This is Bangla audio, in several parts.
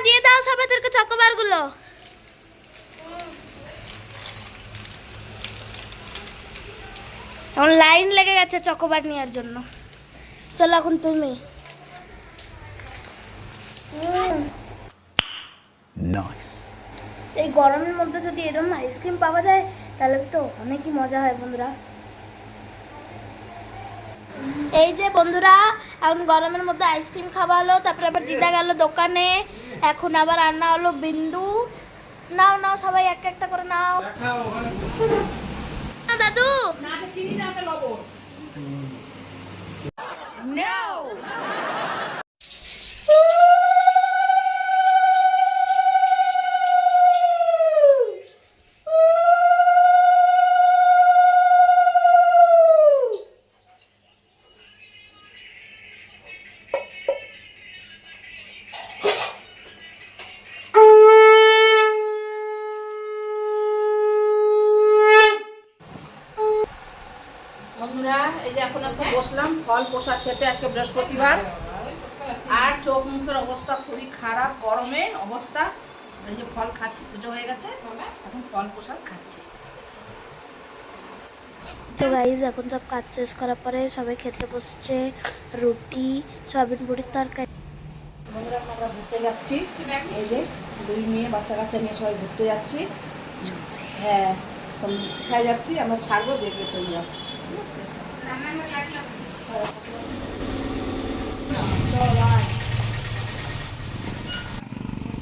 দিয়ে দাও সবাইদেরকে চকোবার গুলো। এখন লাইন লেগে গেছে চকোবার নেওয়ার জন্য। চলো এখন তুমি। এই গরমের মধ্যে যদি এরকম আইসক্রিম পাওয়া যায় তাহলে তো অনেকই মজা হয় বন্ধুরা। এই যে বন্ধুরা এখন গরমের মধ্যে আইসক্রিম খাওয়া হলো, তারপরে আবার দিদা গেল দোকানে, এখন আবার রান্না হলো বিন্দু। নাও নাও সবাই এক একটা করে নাও। দাদু বন্ধুরা এই যে এখন একটু বসলাম ফল প্রসাদ খেতে, আজকে বৃহস্পতিবার। আর চোখ মুখের অবস্থা খুবই খারাপ, গরমে অবস্থা। এই যে ফল খাচ্ছি, পুজো হয়ে গেছে, এখন ফল প্রসাদ খাচ্ছি। তো গাইজ এখন সব কাজ শেষ করার পরে সবাই খেতে বসছে, রুটি সয়াবিন বড়ির তরকারি। বন্ধুরা আমরা ঘুরতে যাচ্ছি, এই যে দুই মেয়ে বাচ্চা কাচ্চা নিয়ে সবাই ঘুরতে যাচ্ছি। হ্যাঁ কোথায় যাচ্ছি আমরা ছাড়বো, দেখবে তোমরা।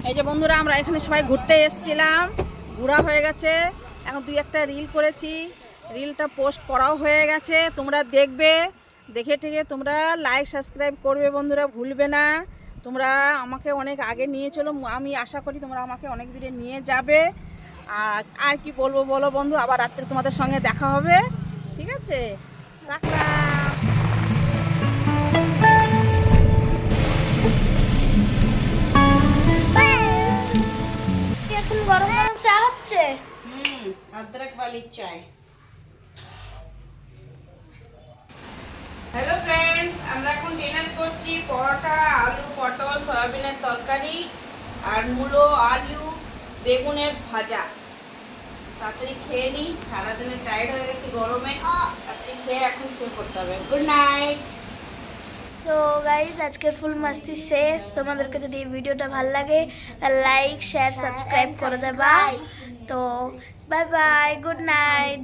এই যে বন্ধুরা আমরা এখানে সবাই ঘুরতে এসেছিলাম, ঘোরা হয়ে গেছে। এখন দুই একটা রিল করেছি, রিলটা পোস্ট করাও হয়ে গেছে, তোমরা দেখবে। দেখে ঠেকে তোমরা লাইক সাবস্ক্রাইব করবে বন্ধুরা, ভুলবে না। তোমরা আমাকে অনেক আগে নিয়ে চলো, আমি আশা করি তোমরা আমাকে অনেক দূরে নিয়ে যাবে। আর কি বলবো বলো বন্ধু, আবার রাত্রে তোমাদের সঙ্গে দেখা হবে, ঠিক আছে? রাখলাম। এখন গরম গরম চা হচ্ছে। अदरक वाली चाय। হ্যালো ফ্রেন্ডস, আমরা এখন ডিনার করছি। পরোটা, আলু পটল সয়াবিনের তরকারি আর মূলো আলু বেগুনের ভাজা। তাড়াতাড়ি খেয়ে নিই, সারাদিনে টায়ার্ড হয়ে গেছি গরমে। তাড়াতাড়ি খেয়ে এখন শুয়ে পড়তে হবে। Good night. তো গাইজ আজকের ফুল মাস্তি শেষ। তোমাদেরকে যদি এই ভিডিওটা ভালো লাগে তাহলে লাইক শেয়ার সাবস্ক্রাইব করে দেবা। তো বাই বাই, গুড নাইট।